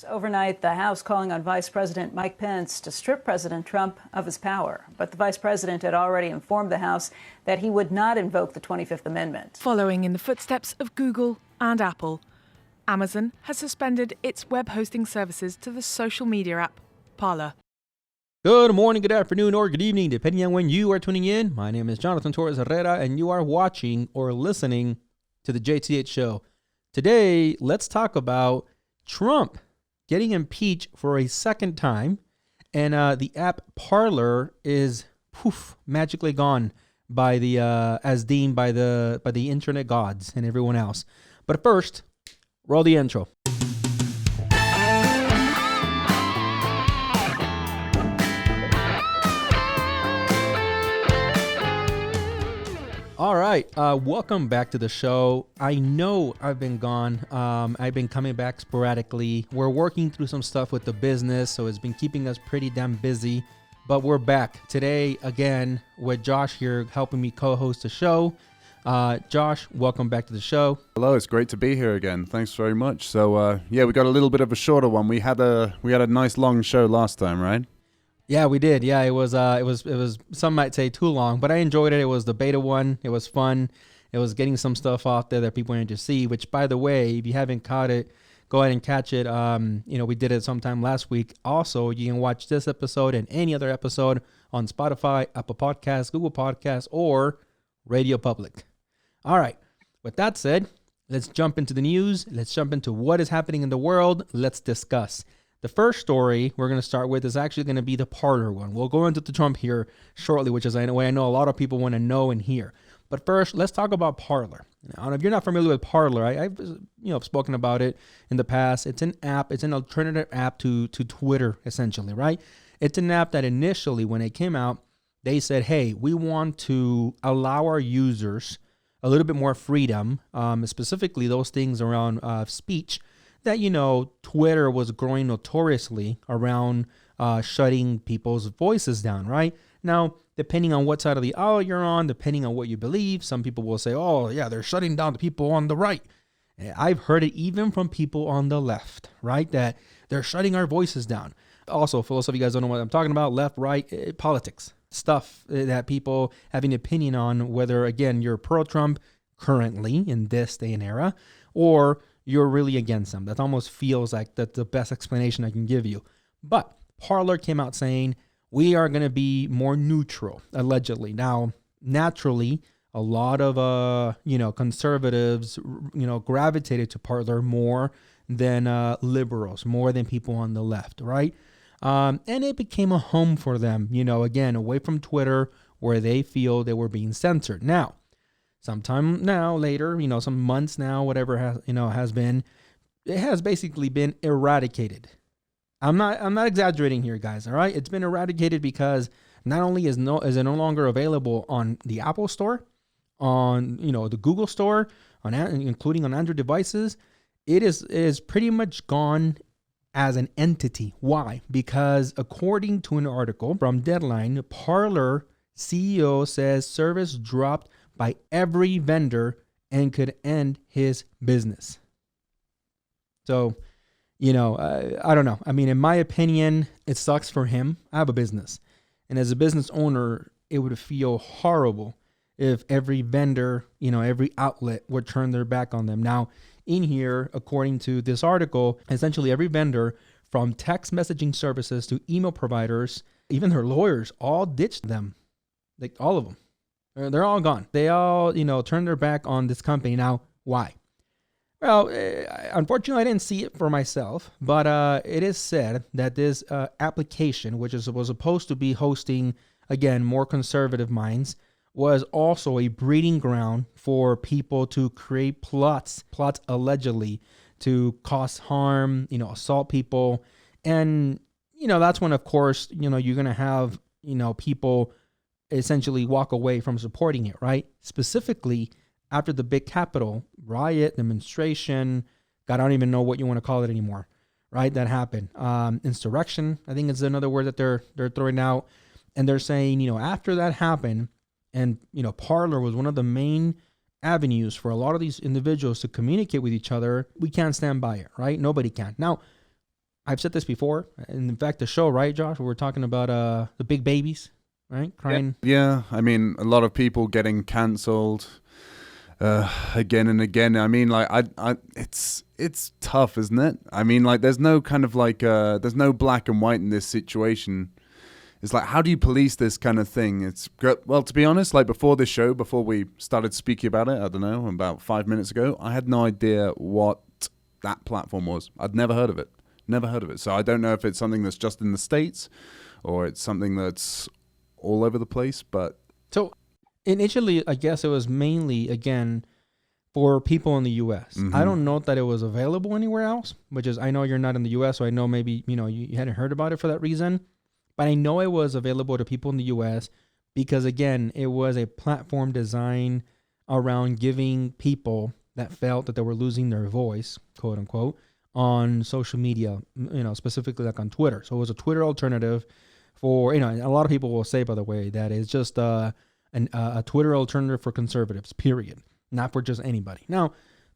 Overnight, the House calling on Vice President Mike Pence to strip President Trump of his power. But the vice president had already informed the House that he would not invoke the 25th Amendment. Following in the footsteps of Google and Apple, Amazon has suspended its web hosting services to the social media app Parler. Good morning, good afternoon, or good evening, depending on when you are tuning in. My name is Jonathan Torres-Herrera, and you are watching or listening to the JTH show. Today, let's talk about Trump getting impeached for a second time, and the app Parler is magically gone by the as deemed by the internet gods and everyone else. But first, roll the intro. All right, welcome back to the show. I know I've been gone. I've been coming back sporadically. We're working through some stuff with the business, so it's been keeping us pretty damn busy. But we're back today again with Josh here helping me co-host the show. Josh, welcome back to the show. Hello, it's great to be here again. Thanks very much. So we got a little bit of a shorter one. We had a nice long show last time, right? Yeah, we did. Yeah, it was some might say too long, but I enjoyed it. It was the beta one. It was fun. It was getting some stuff out there that people wanted to see, which, by the way, if you haven't caught it, go ahead and catch it. We did it sometime last week. Also, you can watch this episode and any other episode on Spotify, Apple Podcasts, Google Podcasts, or Radio Public. All right. With that said, let's jump into the news. Let's jump into what is happening in the world. Let's discuss. The first story we're going to start with is actually going to be the Parler one. We'll go into the Trump here shortly, which is a way I know a lot of people want to know and hear. But first, let's talk about Parler. Now, if you're not familiar with Parler, I've spoken about it in the past. It's an app. It's an alternative app to Twitter, essentially, right? It's an app that initially, when it came out, they said, hey, we want to allow our users a little bit more freedom, specifically those things around speech that, Twitter was growing notoriously around shutting people's voices down, right? Now, depending on what side of the aisle you're on, depending on what you believe, some people will say, oh, yeah, they're shutting down the people on the right. I've heard it even from people on the left, right, that they're shutting our voices down. Also, for those of you guys don't know what I'm talking about, left, right, politics, stuff that people have an opinion on, whether, again, you're pro-Trump currently in this day and era, or you're really against them. That almost feels like that's the best explanation I can give you. But Parler came out saying, we are going to be more neutral, allegedly. Now, naturally, a lot of, conservatives, gravitated to Parler more than liberals, more than people on the left, right? And it became a home for them, again, away from Twitter, where they feel they were being censored. Now, sometime now later, some months now, whatever has been, it has basically been eradicated. I'm not exaggerating here, guys. All right, it's been eradicated because not only is it no longer available on the Apple Store, on the Google Store, including on Android devices, it is pretty much gone as an entity. Why? Because according to an article from Deadline, Parler CEO says service dropped by every vendor and could end his business. So, I don't know. I mean, in my opinion, it sucks for him. I have a business. And as a business owner, it would feel horrible if every vendor, every outlet would turn their back on them. Now, in here, according to this article, essentially every vendor from text messaging services to email providers, even their lawyers, all ditched them. Like all of them. They're all gone. They all, turned their back on this company. Now, why? Well, unfortunately, I didn't see it for myself, but it is said that this application, which was supposed to be hosting, again, more conservative minds, was also a breeding ground for people to create plots allegedly to cause harm, assault people. And, that's when, of course, you're going to have, people essentially walk away from supporting it, right? Specifically after the big Capitol riot, demonstration, God, I don't even know what you want to call it anymore, right? That happened. Insurrection, I think is another word that they're throwing out. And they're saying, after that happened, and, Parler was one of the main avenues for a lot of these individuals to communicate with each other, we can't stand by it, right? Nobody can. Now, I've said this before. And in fact, the show, right, Josh, we were talking about the big babies, right? Crying. Yeah. I mean, a lot of people getting cancelled again and again. I mean, like, it's tough, isn't it? I mean, like, there's no kind of like, there's no black and white in this situation. It's like, how do you police this kind of thing? Well, to be honest, like before this show, before we started speaking about it, I don't know, about 5 minutes ago, I had no idea what that platform was. I'd never heard of it. Never heard of it. So I don't know if it's something that's just in the States or it's something that's all over the place. But so initially, I guess it was mainly, again, for people in the U.S. Mm-hmm. I don't know that it was available anywhere else, which is, I know you're not in the U.S., so I know maybe, you hadn't heard about it for that reason. But I know it was available to people in the U.S. because, again, it was a platform designed around giving people that felt that they were losing their voice, quote unquote, on social media, specifically like on Twitter. So it was a Twitter alternative for, a lot of people will say, by the way, that it's just a Twitter alternative for conservatives, period. Not for just anybody. Now,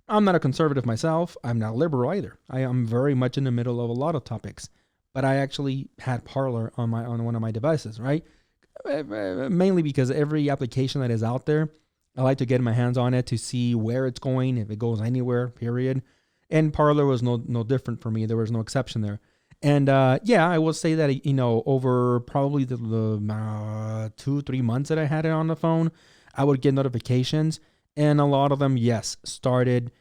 I'm not a conservative myself. I'm not liberal either. I am very much in the middle of a lot of topics. But I actually had Parler on one of my devices, right? Mainly because every application that is out there, I like to get my hands on it to see where it's going, if it goes anywhere, period. And Parler was no different for me. There was no exception there. And I will say that, over probably the 2-3 months that I had it on the phone, I would get notifications. And a lot of them, yes, started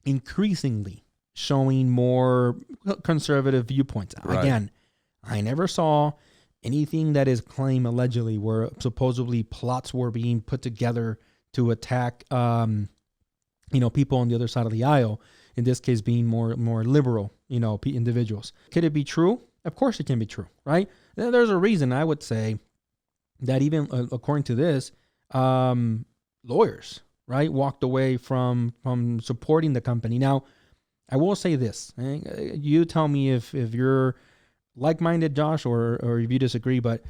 increasingly showing more conservative viewpoints. Right. Again, I never saw anything that is claimed allegedly where supposedly plots were being put together to attack, people on the other side of the aisle. In this case, being more liberal, individuals. Could it be true? Of course, it can be true, right? There's a reason I would say that even according to this, lawyers, right, walked away from supporting the company. Now, I will say this. You tell me if you're like-minded, Josh, or if you disagree, but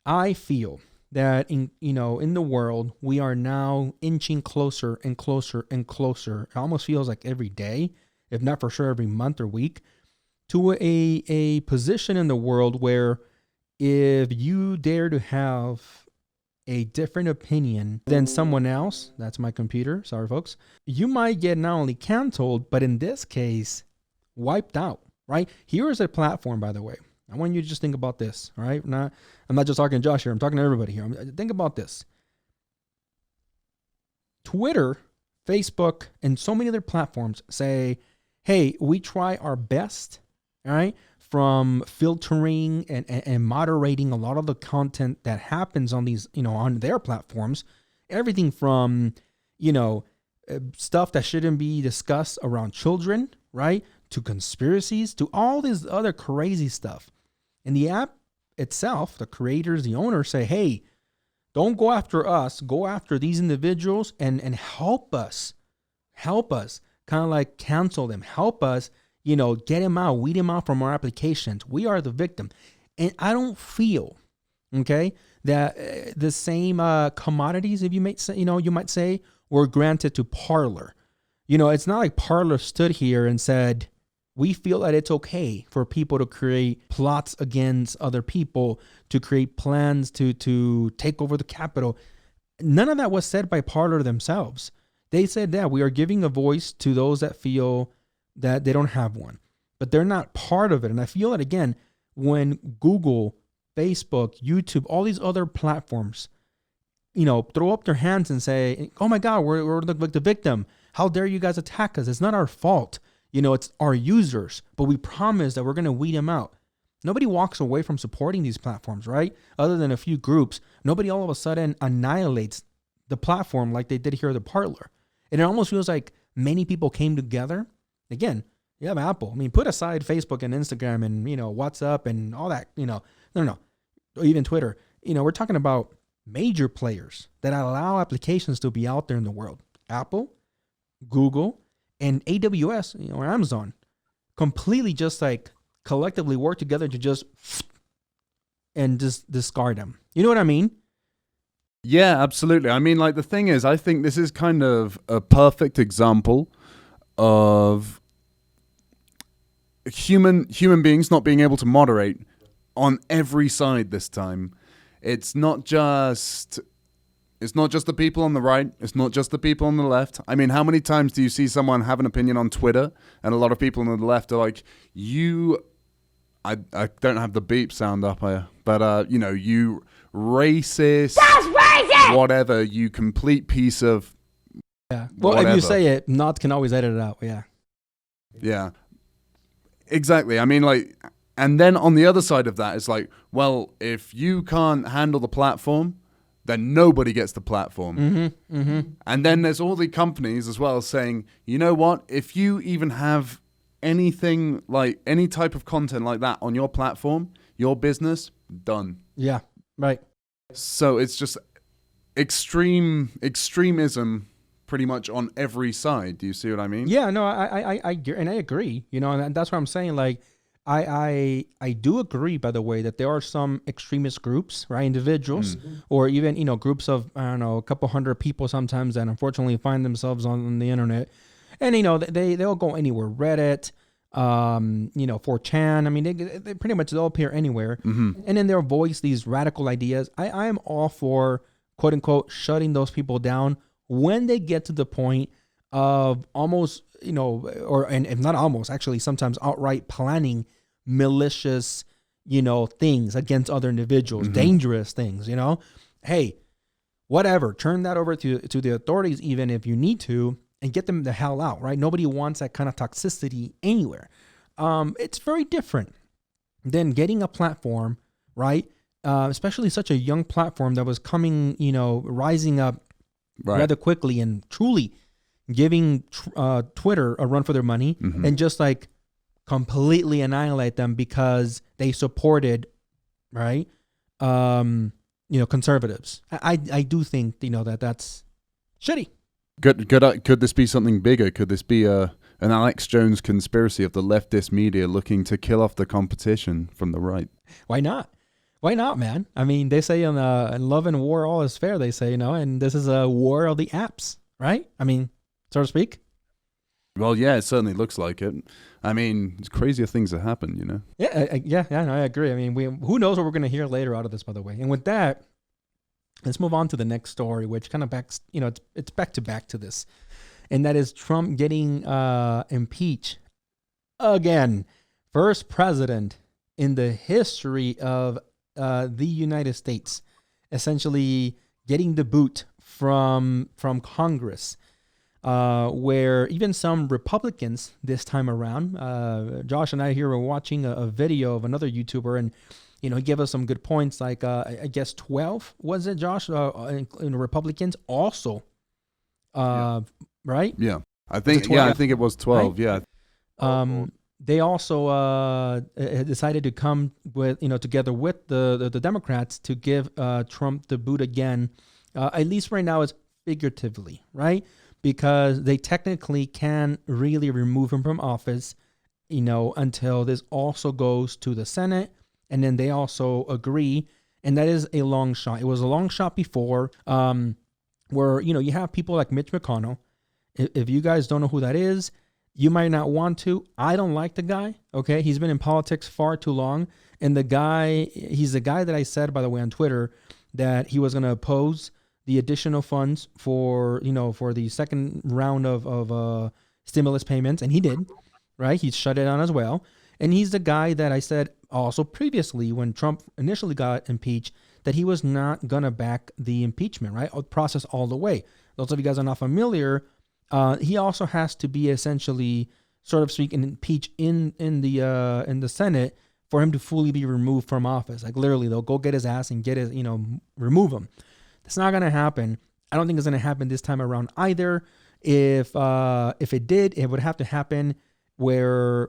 I feel that in the world, we are now inching closer and closer and closer. It almost feels like every day, if not for sure every month or week, to a position in the world where if you dare to have a different opinion than someone else, that's my computer, sorry folks, you might get not only canceled, but in this case, wiped out, right? Here is a platform, by the way. I want you to just think about this, all right? I'm not just talking to Josh here, I'm talking to everybody here. Think about this. Twitter, Facebook, and so many other platforms say, hey, we try our best, all right, from filtering and moderating a lot of the content that happens on these, on their platforms. Everything from, stuff that shouldn't be discussed around children, right, to conspiracies, to all this other crazy stuff. And the app itself, the creators, the owners say, hey, don't go after us, go after these individuals and help us, kind of like cancel them, help us, get him out, weed him out from our applications. We are the victim. And I don't feel, okay, that the same commodities, if you might say, you might say, were granted to Parler. It's not like Parler stood here and said, we feel that it's okay for people to create plots against other people, to create plans to take over the Capitol. None of that was said by Parler themselves. They said that we are giving a voice to those that feel that they don't have one, but they're not part of it. And I feel that, again, when Google, Facebook, YouTube, all these other platforms, throw up their hands and say, oh my God, we're the victim. How dare you guys attack us? It's not our fault. It's our users, but we promise that we're going to weed them out. Nobody walks away from supporting these platforms, right? Other than a few groups, nobody all of a sudden annihilates the platform like they did here at the Parler. And it almost feels like many people came together. Again, you have Apple. I mean, put aside Facebook and Instagram and, WhatsApp and all that, no, even Twitter. We're talking about major players that allow applications to be out there in the world. Apple, Google, and AWS, or Amazon, completely just like collectively work together to just discard them. You know what I mean? Yeah, absolutely. I mean, like, the thing is, I think this is kind of a perfect example of human beings not being able to moderate on every side this time. It's not just the people on the right. It's not just the people on the left. I mean, how many times do you see someone have an opinion on Twitter and a lot of people on the left are like, I don't have the beep sound up here, but you racist, that's racist, whatever, you complete piece of well, whatever. If you say it, Not can always edit it out. Yeah, exactly. I mean, like, and then on the other side of that, it's like, well, if you can't handle the platform, then nobody gets the platform. And then there's all the companies as well saying, you know what, if you even have anything like any type of content like that on your platform, your business, done. Yeah, right. So it's just extremism pretty much on every side. Do you see what I mean? Yeah, no, I agree. And that's what I'm saying. Like, I do agree, by the way, that there are some extremist groups, right? Individuals, or even, groups of, I don't know, a couple hundred people sometimes that unfortunately find themselves on the internet. And, they'll go anywhere. Reddit, 4chan. I mean, they pretty much, they'll appear anywhere. And then they'll voice these radical ideas. I am all for, quote unquote, shutting those people down when they get to the point of almost, and if not almost, actually sometimes outright planning malicious, things against other individuals, dangerous things, Hey, whatever, turn that over to the authorities, even if you need to, and get them the hell out, right? Nobody wants that kind of toxicity anywhere. It's very different than getting a platform, right? Especially such a young platform that was coming, rising up rather quickly and truly giving Twitter a run for their money, and just like completely annihilate them because they supported, right? Conservatives. I do think, that's shitty. Could this be something bigger? Could this be an Alex Jones conspiracy of the leftist media looking to kill off the competition from the right? Why not? Why not, man? I mean, they say in love and war, all is fair, they say, and this is a war of the apps, right? I mean, so to speak. Well, yeah, it certainly looks like it. I mean, it's crazier things that happen, Yeah, I agree. I mean, who knows what we're going to hear later out of this, by the way. And with that, let's move on to the next story, which kind of backs, it's back to this. And that is Trump getting impeached again. First president in the history of the United States, essentially getting the boot from Congress, where even some Republicans this time around, Josh and I here were watching a video of another YouTuber, and he gave us some good points, like I guess 12, was it, Josh, in Republicans also, right? Yeah, I think it was 12. Right? Yeah. They also decided to come with, together with the Democrats to give Trump the boot again, at least right now, is figuratively, right? Because they technically can really remove him from office, until this also goes to the Senate, and then they also agree, and that is a long shot. It was a long shot before, where you have people like Mitch McConnell. If you guys don't know who that is, you might not want to. I don't like the guy, okay? He's been in politics far too long. And he's the guy that I said, by the way, on Twitter, that he was going to oppose the additional funds for the second round of stimulus payments. And he did, right? He shut it down as well. And he's the guy that I said also previously, when Trump initially got impeached, that he was not going to back the impeachment, right? Process all the way. Those of you guys are not familiar, he also has to be essentially, sort of speaking, impeached in the Senate for him to fully be removed from office. Like literally, they'll go get his ass and get his, remove him. That's not gonna happen. I don't think it's gonna happen this time around either. If it did, it would have to happen where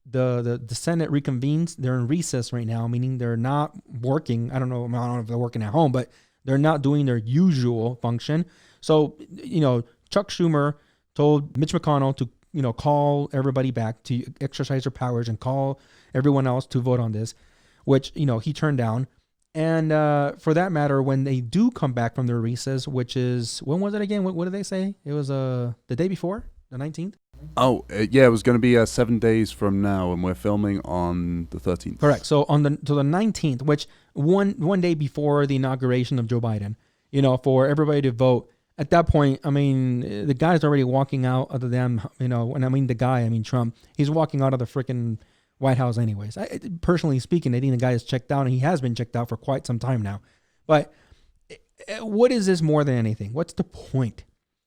the Senate reconvenes. They're in recess right now, meaning they're not working. I don't know if they're working at home, but they're not doing their usual function. So, Chuck Schumer told Mitch McConnell to, call everybody back to exercise their powers and call everyone else to vote on this, which, he turned down. And for that matter, when they do come back from their recess, which is, when was it again? What did they say? It was the day before, the 19th? Oh, yeah, it was going to be 7 days from now, and we're filming on the 13th. Correct. So on the 19th, which one day before the inauguration of Joe Biden, for everybody to vote. At that point, I mean, the guy's already walking out of the damn, and I mean the guy, I mean Trump, he's walking out of the freaking White House anyways. Personally speaking, I think the guy is checked out, and he has been checked out for quite some time now. But what is this more than anything? What's the point?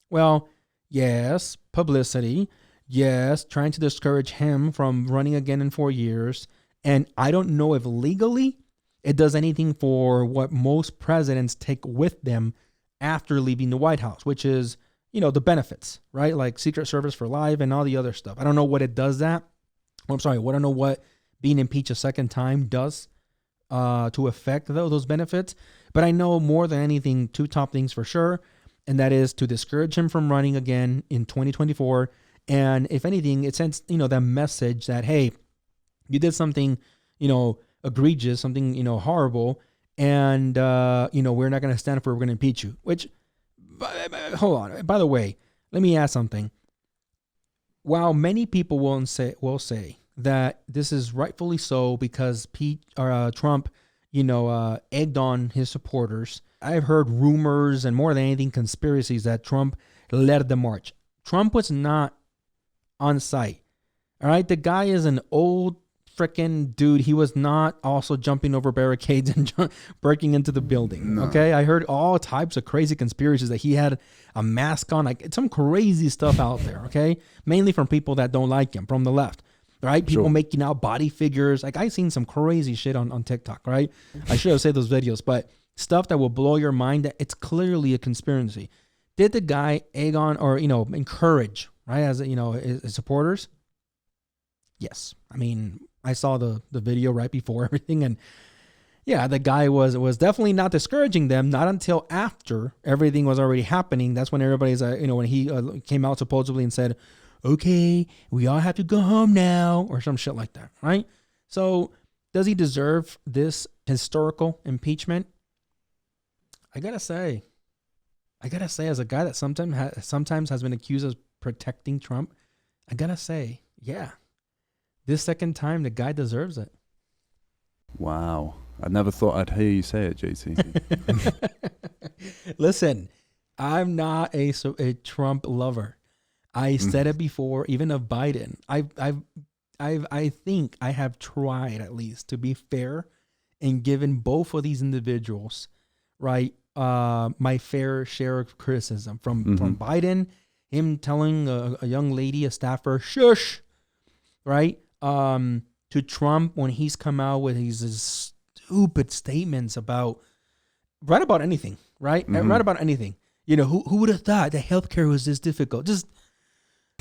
Well, yes, publicity. Yes, trying to discourage him from running again in 4 years. And I don't know if legally it does anything for what most presidents take with them after leaving the White House, which is, the benefits, right? Like Secret Service for life and all the other stuff. I don't know what it does that. I don't know what being impeached a second time does to affect those benefits. But I know more than anything, two top things for sure. And that is to discourage him from running again in 2024. And if anything, it sends, that message that, hey, you did something, egregious, something, horrible. And, we're not going to stand for it. We're going to impeach you, which, hold on. By the way, let me ask something. While many people will say that this is rightfully so because Trump, egged on his supporters, I've heard rumors and more than anything, conspiracies that Trump led the march. Trump was not on site. All right. The guy is an old freaking dude. He was not also jumping over barricades and breaking into the building. No. Okay. I heard all types of crazy conspiracies that he had a mask on, like some crazy stuff out there. Okay. Mainly from people that don't like him from the left. Right. People making out body figures. Like I've seen some crazy shit on TikTok. Right. I should have saved those videos, but stuff that will blow your mind that it's clearly a conspiracy. Did the guy egg on or, encourage, right, as his supporters? Yes. I mean, I saw the video right before everything, and yeah, the guy was definitely not discouraging them. Not until after everything was already happening. That's when everybody's, when he came out supposedly and said, "Okay, we all have to go home now," or some shit like that, right? So, does he deserve this historical impeachment? I gotta say, as a guy that sometimes has been accused of protecting Trump, I gotta say, yeah, this second time the guy deserves it. Wow, I never thought I'd hear you say it, JT. Listen, I'm not a Trump lover. I said it before, even of Biden. I think I have tried at least to be fair and given both of these individuals, right, my fair share of criticism from Biden, him telling a young lady, a staffer, shush, right? To Trump when he's come out with his stupid statements about anything, right? Right about anything. Who would have thought that healthcare was this difficult? Just,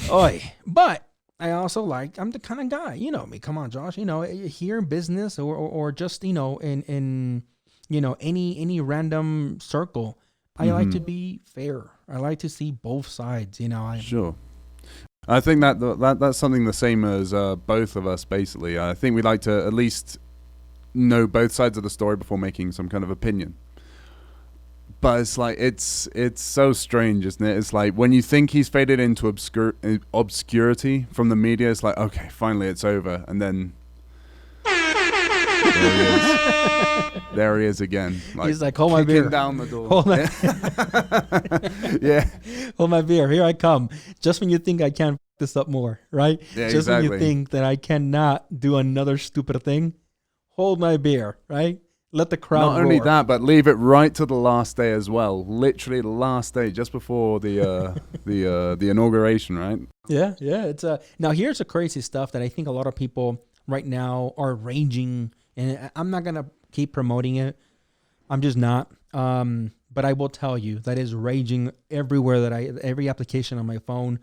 but I also I'm the kind of guy, me. Come on, Josh. Here in business or just in any random circle, I like to be fair. I like to see both sides. Sure. I think that's something the same as both of us. Basically, I think we like to at least know both sides of the story before making some kind of opinion. But it's like it's so strange, isn't it? It's like when you think he's faded into obscurity from the media, it's like, okay, finally it's over, and then there he is. There he is again. He's like, hold my beer. Down the door. Hold my yeah. Hold my beer. Here I come. Just when you think I can't f this up more, right? Yeah, Just exactly. when you think that I cannot do another stupid thing, hold my beer, right? Let the crowd Not only roar. that, but leave it right to the last day as well. Literally the last day, just before the the inauguration, right? Yeah. It's now here's the crazy stuff that I think a lot of people right now are raging, and I'm not gonna keep promoting it. I'm just not. But I will tell you that is raging everywhere every application on my phone.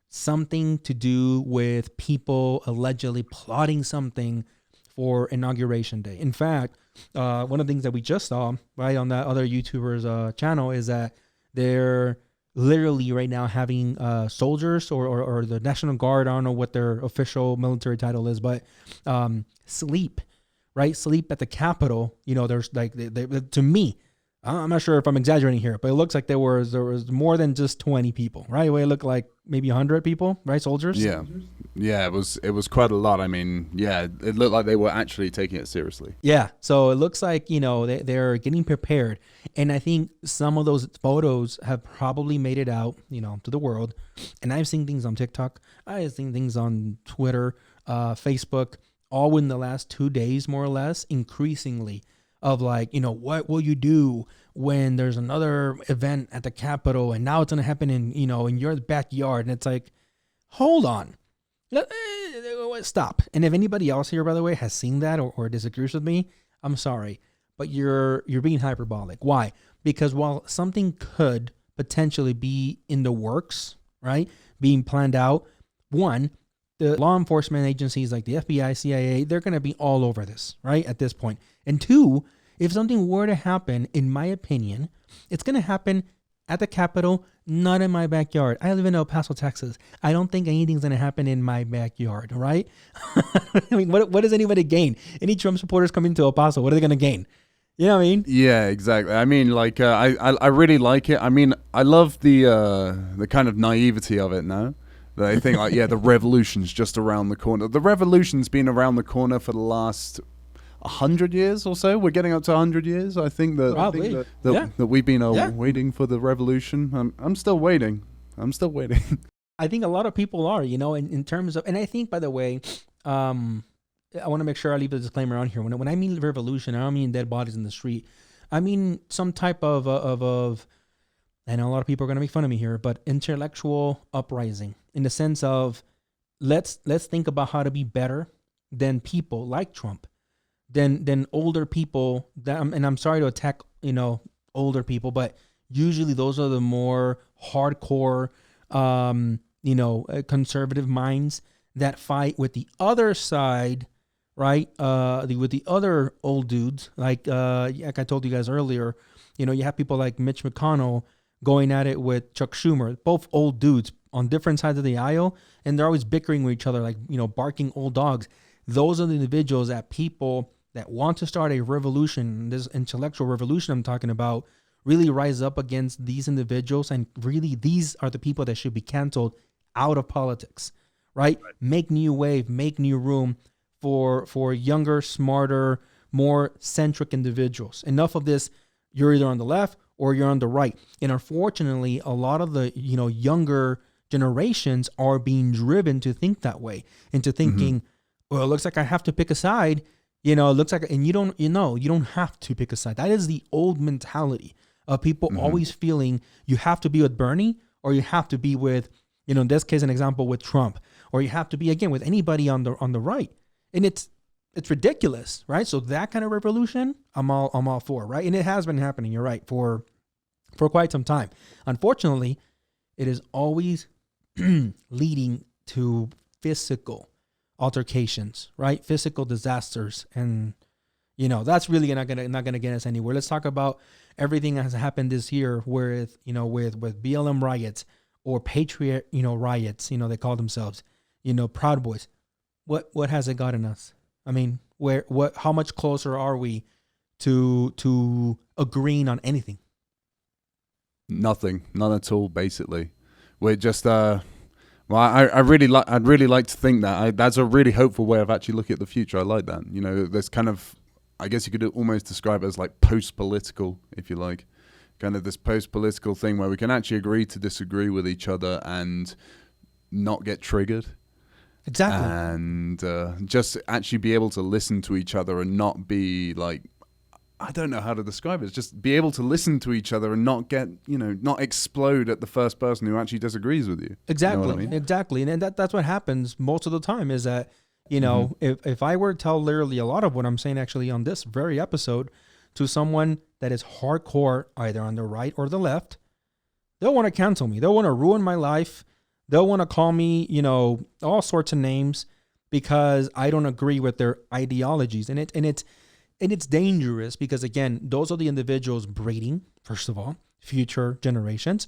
Something to do with people allegedly plotting something for Inauguration Day. In fact, one of the things that we just saw right on that other YouTuber's channel is that they're literally right now having soldiers or the National Guard, I don't know what their official military title is, but sleep at the Capitol. There's to me, I'm not sure if I'm exaggerating here, but it looks like there was more than just 20 people, right? It looked like maybe 100 people, right? Soldiers. Yeah, it was quite a lot. I mean, yeah, it looked like they were actually taking it seriously. Yeah, so it looks like, they're getting prepared, and I think some of those photos have probably made it out, to the world. And I've seen things on TikTok, I've seen things on Twitter, Facebook, all within the last 2 days, more or less, increasingly, of like, what will you do when there's another event at the Capitol and now it's going to happen in your backyard? And it's like, hold on, stop. And if anybody else here, by the way, has seen that or disagrees with me, I'm sorry, but you're being hyperbolic. Why? Because while something could potentially be in the works, right, being planned out, one, the law enforcement agencies like the FBI, CIA, they're going to be all over this, right, at this point. And two, if something were to happen, in my opinion, it's going to happen at the Capitol, not in my backyard. I live in El Paso, Texas. I don't think anything's going to happen in my backyard, right? I mean, what does anybody gain? Any Trump supporters coming to El Paso, what are they going to gain? You know what I mean? Yeah, exactly. I mean, like, I really like it. I mean, I love the kind of naivety of it now. They think like, yeah, the revolution's just around the corner. The revolution's been around the corner for the last 100 years or so. We're getting up to 100 years. I think that that we've been waiting for the revolution. I'm still waiting. I think a lot of people are, in terms of, and I think, by the way, I want to make sure I leave the disclaimer on here. When I mean revolution, I don't mean dead bodies in the street. I mean some type of I know a lot of people are going to make fun of me here, but intellectual uprising, in the sense of let's think about how to be better than people like Trump, than older people. And I'm sorry to attack, older people, but usually those are the more hardcore, conservative minds that fight with the other side, right? With the other old dudes, like I told you guys earlier, you have people like Mitch McConnell going at it with Chuck Schumer, both old dudes on different sides of the aisle, and they're always bickering with each other, like, barking old dogs. Those are the individuals that people that want to start a revolution, this intellectual revolution I'm talking about, really rise up against these individuals, and really these are the people that should be canceled out of politics, right? Make new wave, make new room for younger, smarter, more centric individuals. Enough of this, you're either on the left or you're on the right. And unfortunately, a lot of the, younger generations are being driven to think that way, into thinking, well, it looks like I have to pick a side. It looks like, and you don't have to pick a side. That is the old mentality of people always feeling you have to be with Bernie, or you have to be with, in this case, an example with Trump, or you have to be, again, with anybody on the right. And it's ridiculous, right? So that kind of revolution, I'm all for, right? And it has been happening, you're right, for quite some time. Unfortunately, it is always leading to physical altercations, right? Physical disasters, and that's really not gonna get us anywhere. Let's talk about everything that has happened this year with BLM riots, or Patriot riots. They call themselves Proud Boys. What has it gotten us? I mean, how much closer are we to agreeing on anything? Nothing, none at all. Basically, we're just Well, I'd really like to think that that's a really hopeful way of actually looking at the future. I like that. There's kind of, I guess you could almost describe it as like post-political, if you like, kind of this post-political thing where we can actually agree to disagree with each other and not get triggered. Exactly. And just actually be able to listen to each other and not be like, I don't know how to describe it. It's just be able to listen to each other and not get, not explode at the first person who actually disagrees with you. Exactly. You know what I mean? Exactly. And that's what happens most of the time, is that, if I were to tell literally a lot of what I'm saying actually on this very episode to someone that is hardcore, either on the right or the left, they'll want to cancel me. They'll want to ruin my life. They'll want to call me, all sorts of names, because I don't agree with their ideologies. And it's dangerous, because, again, those are the individuals breeding, first of all, future generations.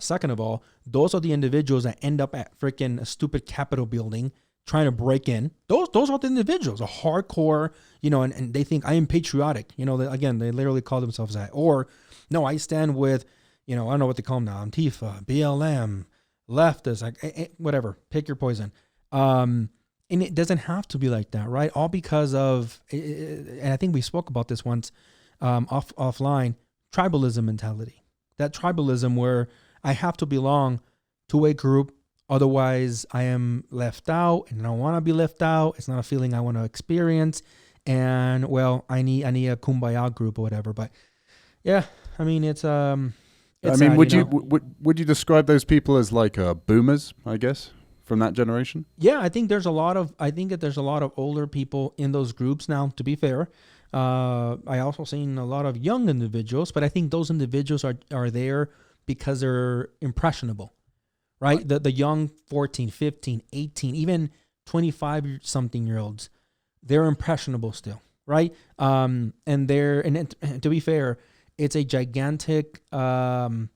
Second of all, those are the individuals that end up at freaking a stupid Capitol building trying to break in. Those are the individuals, a hardcore, and they think I am patriotic. They literally call themselves that. Or, no, I stand with, I don't know what they call them now, Antifa, BLM, leftists, like whatever, pick your poison. And it doesn't have to be like that, right? All because of, and I think we spoke about this once offline, tribalism mentality. That tribalism where I have to belong to a group, otherwise I am left out, and I don't want to be left out. It's not a feeling I want to experience. And well, I need a kumbaya group or whatever. But yeah, I mean, it's sad, would you describe those people as like boomers, I guess, from that generation? Yeah, I think that there's a lot of older people in those groups now, to be fair. I also seen a lot of young individuals, but I think those individuals are there because they're impressionable, right? The young 14, 15, 18, even 25 something year olds, they're impressionable still, right? And to be fair, it's a gigantic problem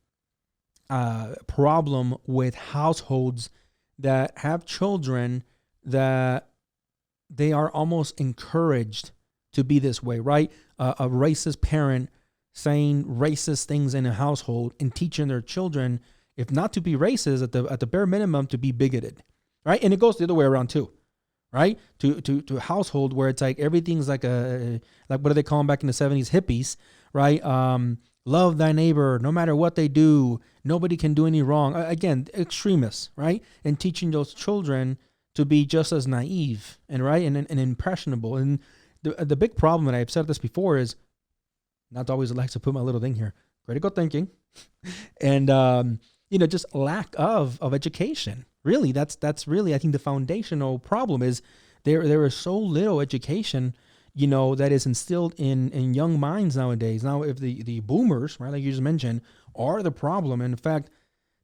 with households that have children that they are almost encouraged to be this way, right? A racist parent saying racist things in a household and teaching their children, if not to be racist, at the bare minimum, to be bigoted, right? And it goes the other way around too, right? To a household where it's like everything's like what do they call them back in the 70s? Hippies, right? Love thy neighbor, no matter what they do. Nobody can do any wrong. Again, extremists, right? And teaching those children to be just as naive and right and impressionable. And the big problem, and I've said this before, is not always like to put my little thing here, critical thinking, and just lack of education. Really, that's really, I think, the foundational problem is there is so little education, that is instilled in young minds nowadays. Now, if the boomers, right, like you just mentioned, are the problem, and in fact,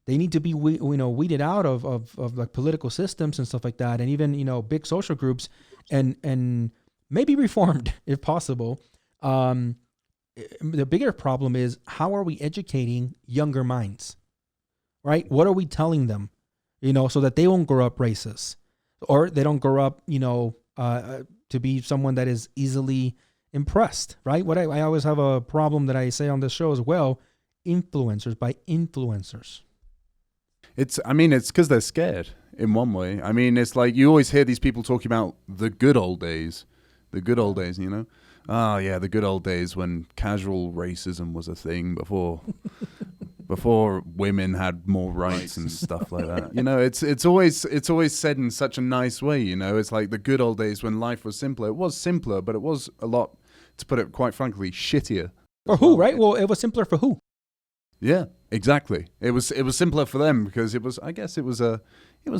they need to be weeded out of like political systems and stuff like that, and even big social groups, and maybe reformed if possible. The bigger problem is, how are we educating younger minds, right? What are we telling them, so that they won't grow up racist, or they don't grow up, to be someone that is easily impressed, right? What I always have a problem that I say on this show as well, influencers by influencers. It's because they're scared in one way. I mean, it's like you always hear these people talking about the good old days, Oh, yeah, the good old days when casual racism was a thing before women had more rights and stuff like that. It's always said in such a nice way, It's like the good old days when life was simpler. It was simpler, but it was a lot, to put it quite frankly, shittier. For who, right? Well, it was simpler for who? Yeah, exactly. It was simpler for them because it was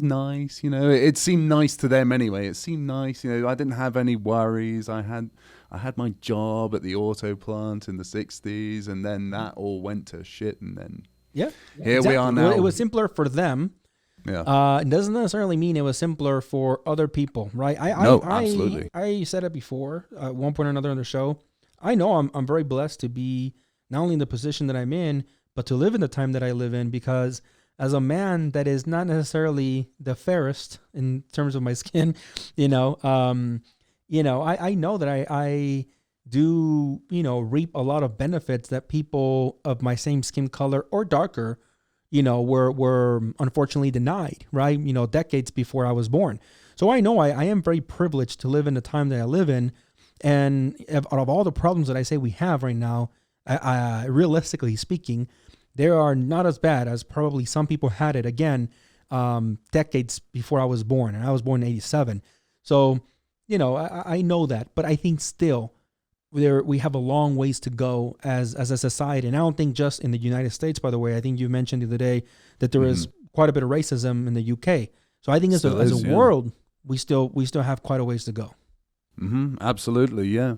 nice, It seemed nice to them anyway. It seemed nice, I didn't have any worries. I had my job at the auto plant in the 60s, and then that all went to shit, and then here exactly. We are now. It was simpler for them. Yeah. It doesn't necessarily mean it was simpler for other people, right? Absolutely. I said it before at one point or another on the show. I know I'm very blessed to be not only in the position that I'm in, but to live in the time that I live in, because as a man that is not necessarily the fairest in terms of my skin, I know that I do, reap a lot of benefits that people of my same skin color or darker, were unfortunately denied, right? Decades before I was born. So I know I am very privileged to live in the time that I live in. And out of all the problems that I say we have right now, realistically speaking, they are not as bad as probably some people had it, again, decades before I was born. And I was born in 87. So, I know that. But I think still we have a long ways to go as a society. And I don't think just in the United States, by the way. I think you mentioned the other day that there is quite a bit of racism in the UK. So I think as a world, we still have quite a ways to go. Absolutely, yeah.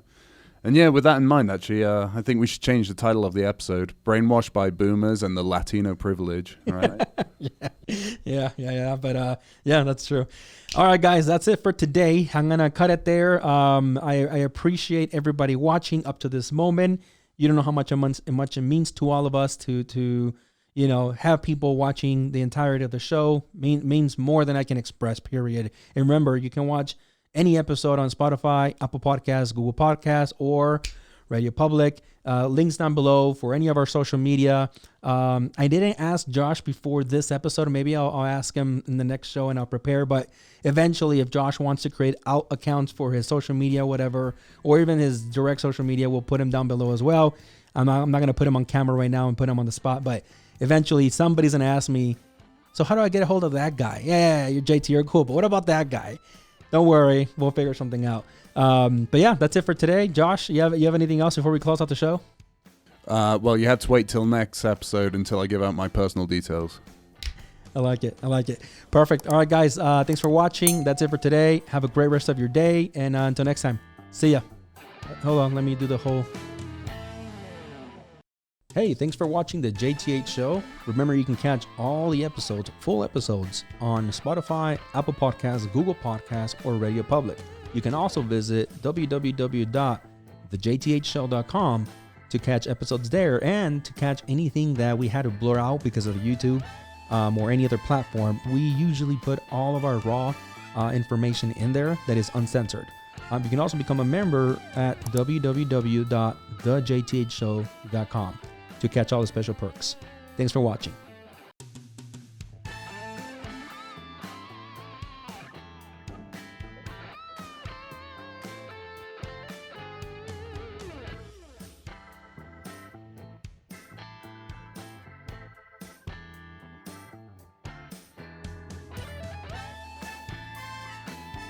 And yeah, with that in mind, actually, I think we should change the title of the episode: "Brainwashed by Boomers and the Latino Privilege." Right? yeah. But that's true. All right, guys, that's it for today. I'm gonna cut it there. I appreciate everybody watching up to this moment. You don't know how much it means to all of us to have people watching the entirety of the show means more than I can express, period. And remember, you can watch any episode on Spotify, Apple Podcasts, Google Podcasts, or Radio Public. Links down below for any of our social media. I didn't ask Josh before this episode. Maybe I'll ask him in the next show and I'll prepare. But eventually, if Josh wants to create out accounts for his social media, whatever, or even his direct social media, we'll put him down below as well. I'm not going to put him on camera right now and put him on the spot. But eventually, somebody's going to ask me, so how do I get a hold of that guy? Yeah, you're JT, you're cool. But what about that guy? Don't worry. We'll figure something out. But yeah, that's it for today. Josh, you have anything else before we close out the show? Well, you have to wait till next episode until I give out my personal details. I like it. Perfect. All right, guys. Thanks for watching. That's it for today. Have a great rest of your day. And until next time, see ya. Hold on. Let me do the whole... Hey, thanks for watching the JTH show. Remember, you can catch all the episodes, full episodes, on Spotify, Apple Podcasts, Google Podcasts, or Radio Public. You can also visit www.thejthshow.com to catch episodes there and to catch anything that we had to blur out because of YouTube or any other platform. We usually put all of our raw information in there that is uncensored. You can also become a member at www.thejthshow.com to catch all the special perks. Thanks for watching.